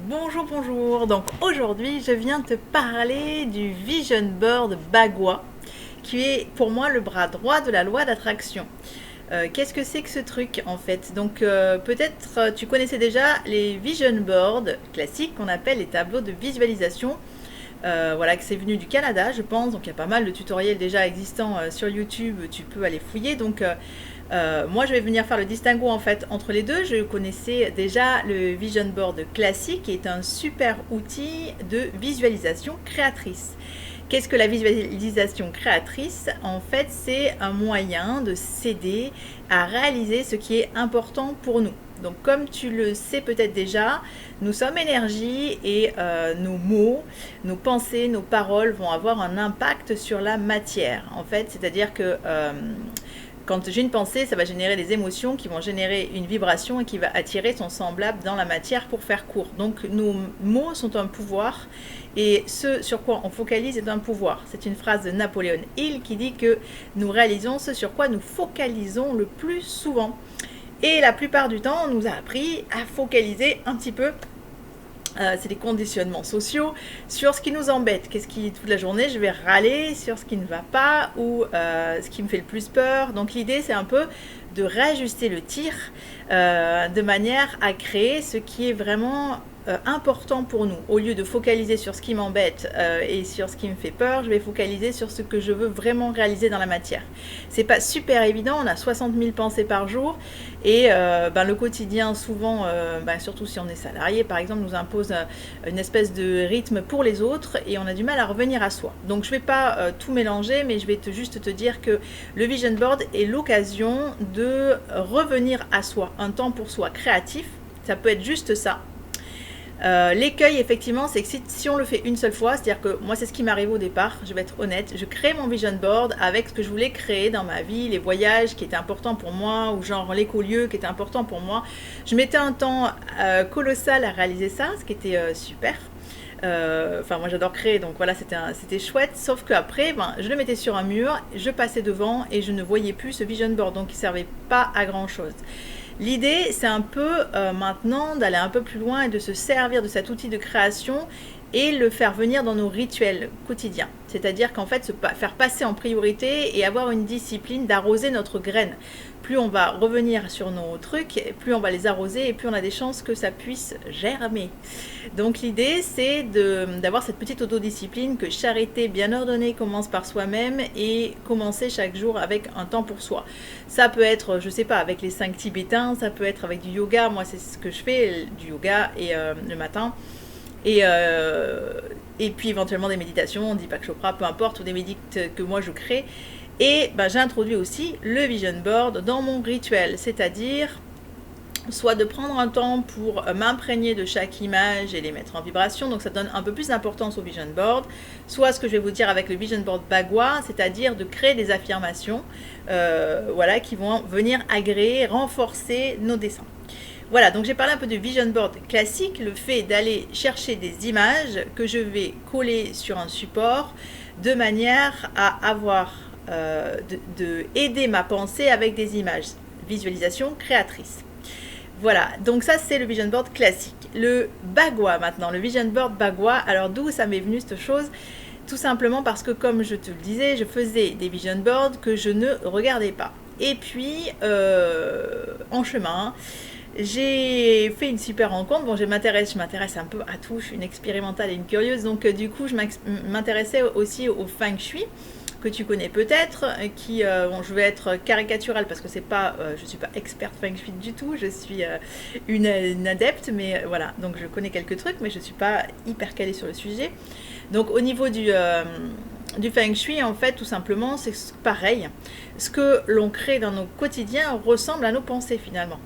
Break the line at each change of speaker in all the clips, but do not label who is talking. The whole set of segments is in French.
Bonjour, bonjour. Donc aujourd'hui, je viens te parler du Vision Board Bagua, qui est pour moi le bras droit de la loi d'attraction. Qu'est-ce que c'est que ce truc en fait? Donc peut-être tu connaissais déjà les Vision Boards classiques qu'on appelle les tableaux de visualisation. Voilà, que c'est venu du Canada, je pense. Donc il y a pas mal de tutoriels déjà existants sur YouTube. Tu peux aller fouiller. Donc moi, je vais venir faire le distinguo en fait entre les deux. Je connaissais déjà le Vision Board classique, qui est un super outil de visualisation créatrice. Qu'est-ce que la visualisation créatrice? En fait, c'est un moyen de s'aider à réaliser ce qui est important pour nous. Donc, comme tu le sais peut-être déjà, nous sommes énergie et nos mots, nos pensées, nos paroles vont avoir un impact sur la matière. En fait, c'est-à-dire que quand j'ai une pensée, ça va générer des émotions qui vont générer une vibration et qui va attirer son semblable dans la matière pour faire court. Donc nos mots sont un pouvoir et ce sur quoi on focalise est un pouvoir. C'est une phrase de Napoléon Hill qui dit que nous réalisons ce sur quoi nous focalisons le plus souvent. Et la plupart du temps, on nous a appris à focaliser un petit peu. C'est des conditionnements sociaux sur ce qui nous embête. Qu'est-ce qui, toute la journée, je vais râler sur ce qui ne va pas ou ce qui me fait le plus peur. Donc l'idée, c'est un peu de réajuster le tir de manière à créer ce qui est vraiment important pour nous. Au lieu de focaliser sur ce qui m'embête et sur ce qui me fait peur, je vais focaliser sur ce que je veux vraiment réaliser dans la matière. C'est pas super évident, on a 60 000 pensées par jour et le quotidien souvent, surtout si on est salarié par exemple, nous impose une espèce de rythme pour les autres et on a du mal à revenir à soi. Donc je vais pas tout mélanger, mais je vais juste te dire que le Vision Board est l'occasion de revenir à soi, un temps pour soi créatif. Ça peut être juste ça. L'écueil effectivement, c'est que si on le fait une seule fois, c'est-à-dire que moi c'est ce qui m'arrive au départ, je vais être honnête, je crée mon vision board avec ce que je voulais créer dans ma vie, les voyages qui étaient importants pour moi, ou genre l'écolieu qui était important pour moi. Je mettais un temps colossal à réaliser ça, ce qui était super. Moi j'adore créer, donc voilà, c'était chouette, sauf qu'après je le mettais sur un mur, je passais devant et je ne voyais plus ce vision board, donc il ne servait pas à grand chose. L'idée, c'est un peu maintenant d'aller un peu plus loin et de se servir de cet outil de création et le faire venir dans nos rituels quotidiens. C'est-à-dire qu'en fait, faire passer en priorité et avoir une discipline d'arroser notre graine. Plus on va revenir sur nos trucs, plus on va les arroser et plus on a des chances que ça puisse germer. Donc l'idée, c'est d'avoir cette petite autodiscipline, que charité bien ordonnée commence par soi-même et commencer chaque jour avec un temps pour soi. Ça peut être, je sais pas, avec les 5 Tibétains, ça peut être avec du yoga. Moi, c'est ce que je fais, du yoga et le matin. Et puis éventuellement des méditations, Deepak Chopra, peu importe, ou des médites que moi je crée. Et j'ai introduit aussi le Vision Board dans mon rituel, c'est-à-dire soit de prendre un temps pour m'imprégner de chaque image et les mettre en vibration, donc ça donne un peu plus d'importance au Vision Board, soit ce que je vais vous dire avec le Vision Board Bagua, c'est-à-dire de créer des affirmations qui vont venir agréer, renforcer nos dessins. Voilà, donc j'ai parlé un peu de Vision Board classique, le fait d'aller chercher des images que je vais coller sur un support de manière à avoir, de aider ma pensée avec des images. Visualisation créatrice. Voilà, donc ça c'est le Vision Board classique. Le Bagua maintenant, le Vision Board Bagua, alors d'où ça m'est venu cette chose? Tout simplement parce que comme je te le disais, je faisais des Vision Boards que je ne regardais pas. Et puis, en chemin, j'ai fait une super rencontre. Bon, je m'intéresse un peu à tout, je suis une expérimentale et une curieuse, donc du coup je m'intéressais aussi au Feng Shui, que tu connais peut-être, je vais être caricaturale parce que je ne suis pas experte Feng Shui du tout, je suis une adepte, mais voilà, donc je connais quelques trucs, mais je ne suis pas hyper calée sur le sujet. Donc au niveau du Feng Shui, en fait, tout simplement, c'est pareil. Ce que l'on crée dans nos quotidiens ressemble à nos pensées finalement.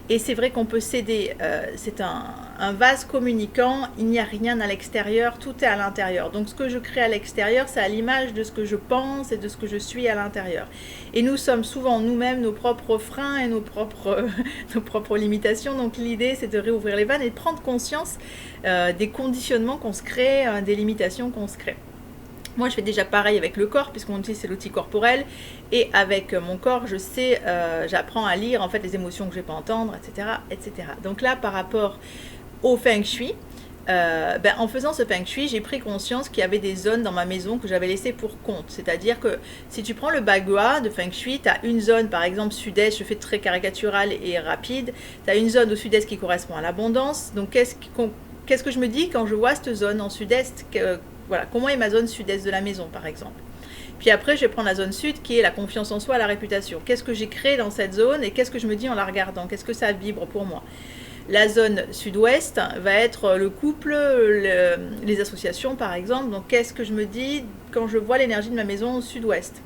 Et c'est vrai qu'on peut s'aider, c'est un vase communicant, il n'y a rien à l'extérieur, tout est à l'intérieur. Donc ce que je crée à l'extérieur, c'est à l'image de ce que je pense et de ce que je suis à l'intérieur. Et nous sommes souvent nous-mêmes nos propres freins et nos propres limitations. Donc l'idée, c'est de réouvrir les vannes et de prendre conscience des conditionnements qu'on se crée, des limitations qu'on se crée. Moi, je fais déjà pareil avec le corps, puisqu'on utilise c'est l'outil corporel. Et avec mon corps, je sais, j'apprends à lire en fait les émotions que je ne vais pas entendre, etc., etc. Donc là, par rapport au Feng Shui, En faisant ce feng shui, j'ai pris conscience qu'il y avait des zones dans ma maison que j'avais laissées pour compte. C'est-à-dire que si tu prends le bagua de feng shui, tu as une zone, par exemple sud-est, je fais très caricatural et rapide, tu as une zone au sud-est qui correspond à l'abondance. Donc qu'est-ce que je me dis quand je vois cette zone en sud-est, voilà, comment est ma zone sud-est de la maison, par exemple. Puis après, je vais prendre la zone sud qui est la confiance en soi, la réputation. Qu'est-ce que j'ai créé dans cette zone et qu'est-ce que je me dis en la regardant? Qu'est-ce que ça vibre pour moi? La zone sud-ouest va être le couple, les associations par exemple. Donc qu'est-ce que je me dis quand je vois l'énergie de ma maison sud-ouest?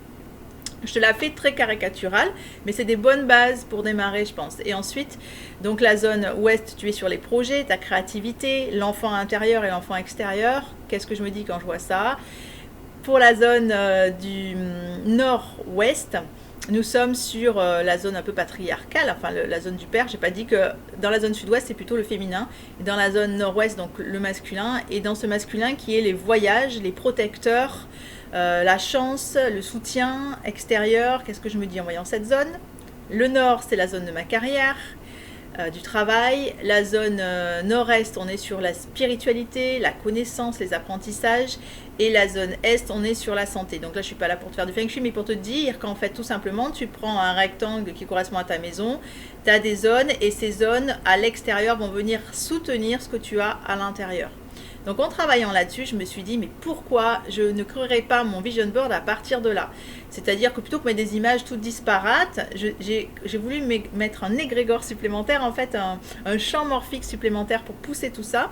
Je te la fais très caricaturale, mais c'est des bonnes bases pour démarrer, je pense. Et ensuite, donc la zone ouest, tu es sur les projets, ta créativité, l'enfant intérieur et l'enfant extérieur. Qu'est-ce que je me dis quand je vois ça? Pour la zone du nord-ouest, nous sommes sur la zone un peu patriarcale, enfin la zone du père. J'ai pas dit que dans la zone sud-ouest c'est plutôt le féminin, et dans la zone nord-ouest donc le masculin, et dans ce masculin qui est les voyages, les protecteurs, la chance, le soutien extérieur. Qu'est-ce que je me dis en voyant cette zone? Le nord c'est la zone de ma carrière, du travail. La zone nord-est, on est sur la spiritualité, la connaissance, les apprentissages. Et la zone est, on est sur la santé. Donc là, je suis pas là pour te faire du feng shui, mais pour te dire qu'en fait, tout simplement, tu prends un rectangle qui correspond à ta maison, tu as des zones, et ces zones à l'extérieur vont venir soutenir ce que tu as à l'intérieur. Donc en travaillant là-dessus, je me suis dit, mais pourquoi je ne créerais pas mon vision board à partir de là? C'est-à-dire que plutôt que mettre des images toutes disparates, j'ai voulu mettre un égrégore supplémentaire, en fait un champ morphique supplémentaire pour pousser tout ça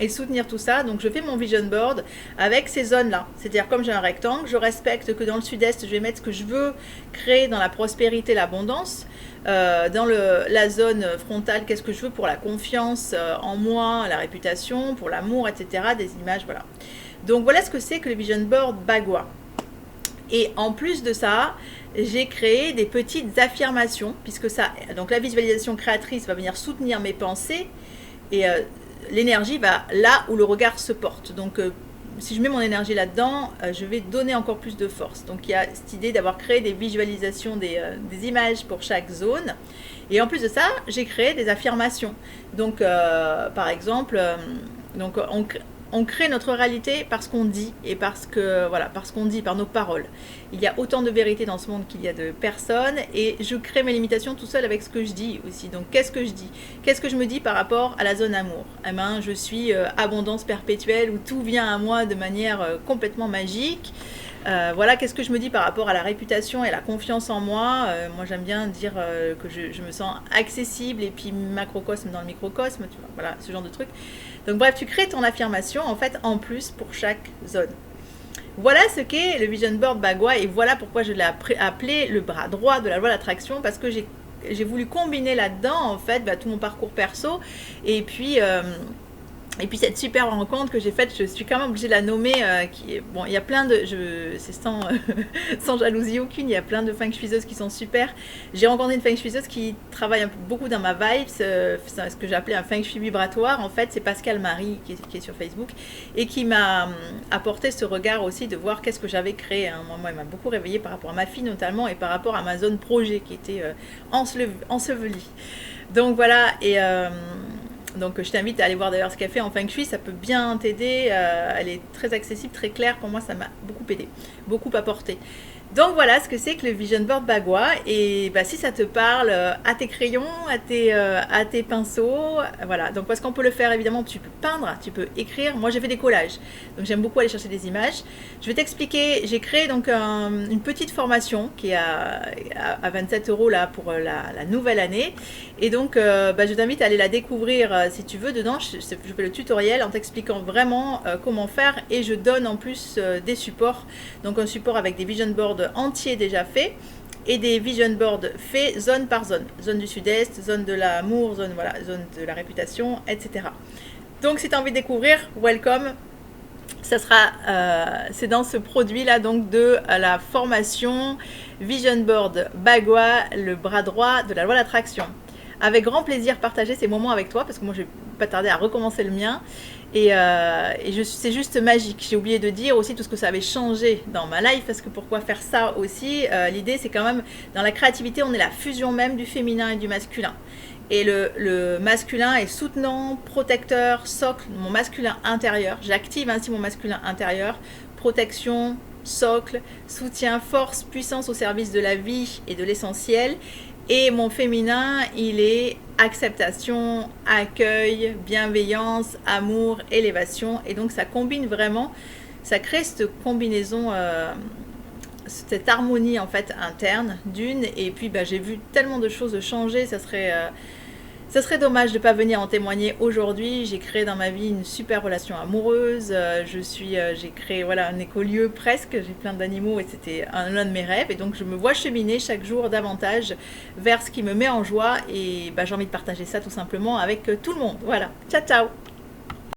et soutenir tout ça. Donc je fais mon vision board avec ces zones là, c'est-à-dire comme j'ai un rectangle, je respecte que dans le sud-est je vais mettre ce que je veux créer dans la prospérité, l'abondance. Dans la zone frontale, qu'est-ce que je veux pour la confiance en moi, la réputation, pour l'amour, etc. Des images, voilà. Donc voilà ce que c'est que le vision board bagua. Et en plus de ça, j'ai créé des petites affirmations, puisque ça, donc la visualisation créatrice va venir soutenir mes pensées, et l'énergie va là où le regard se porte. Donc si je mets mon énergie là-dedans, je vais donner encore plus de force. Donc il y a cette idée d'avoir créé des visualisations, des images pour chaque zone. Et en plus de ça, j'ai créé des affirmations. Donc par exemple, donc on crée notre réalité parce qu'on dit, et parce qu'on dit, par nos paroles. Il y a autant de vérité dans ce monde qu'il y a de personnes, et je crée mes limitations tout seul avec ce que je dis aussi. Donc qu'est-ce que je dis? Qu'est-ce que je me dis par rapport à la zone amour? Eh ben, je suis abondance perpétuelle, où tout vient à moi de manière complètement magique. Voilà, qu'est-ce que je me dis par rapport à la réputation et la confiance en moi? Moi j'aime bien dire que je me sens accessible, et puis macrocosme dans le microcosme, tu vois, voilà, ce genre de truc. Donc bref, tu crées ton affirmation en fait en plus pour chaque zone. Voilà ce qu'est le vision board bagua, et voilà pourquoi je l'ai appelé le bras droit de la loi d'attraction, parce que j'ai voulu combiner là-dedans en fait tout mon parcours perso, et puis cette super rencontre que j'ai faite, je suis quand même obligée de la nommer. Bon, il y a plein de, c'est sans, sans jalousie aucune, il y a plein de feng shuiseuses qui sont super. J'ai rencontré une feng shuiseuse qui travaille beaucoup dans ma vibe, c'est ce que j'ai appelé un feng shui vibratoire. En fait, c'est Pascal Marie qui est sur Facebook, et qui m'a apporté ce regard aussi de voir qu'est-ce que j'avais créé. Hein. Moi, il m'a beaucoup réveillée par rapport à ma fille notamment, et par rapport à ma zone projet qui était ensevelie. Donc voilà, et donc je t'invite à aller voir d'ailleurs ce qu'elle fait en Feng Shui, ça peut bien t'aider, elle est très accessible, très claire, pour moi ça m'a beaucoup aidé, beaucoup apporté. Donc voilà ce que c'est que le Vision Board Bagua, et si ça te parle, à tes crayons, à tes pinceaux, voilà. Donc parce qu'on peut le faire évidemment, tu peux peindre, tu peux écrire, moi j'ai fait des collages, donc j'aime beaucoup aller chercher des images. Je vais t'expliquer, j'ai créé donc une petite formation qui est à 27 € là pour la nouvelle année, et donc je t'invite à aller la découvrir si tu veux. Dedans je fais le tutoriel en t'expliquant vraiment comment faire, et je donne en plus des supports, donc un support avec des Vision Boards entiers déjà faits, et des vision boards faits zone par zone, zone du sud-est, zone de l'amour, zone de la réputation, etc. Donc si tu as envie de découvrir, welcome. Ça sera, c'est dans ce produit là, donc de la formation Vision Board Bagua, le bras droit de la loi d'attraction. Avec grand plaisir partager ces moments avec toi, parce que moi je vais pas tarder à recommencer le mien, et c'est juste magique. J'ai oublié de dire aussi tout ce que ça avait changé dans ma life, parce que pourquoi faire ça aussi, l'idée c'est quand même, dans la créativité on est la fusion même du féminin et du masculin. Et le masculin est soutenant, protecteur, socle, mon masculin intérieur. J'active ainsi mon masculin intérieur, protection, socle, soutien, force, puissance au service de la vie et de l'essentiel. Et mon féminin, il est acceptation, accueil, bienveillance, amour, élévation. Et donc ça combine vraiment, ça crée cette combinaison, cette harmonie en fait interne d'une. Et puis j'ai vu tellement de choses changer, ça serait dommage de ne pas venir en témoigner aujourd'hui. J'ai créé dans ma vie une super relation amoureuse. J'ai créé voilà, un écolieu presque. J'ai plein d'animaux et c'était l'un de mes rêves. Et donc je me vois cheminer chaque jour davantage vers ce qui me met en joie. Et j'ai envie de partager ça tout simplement avec tout le monde. Voilà. Ciao, ciao!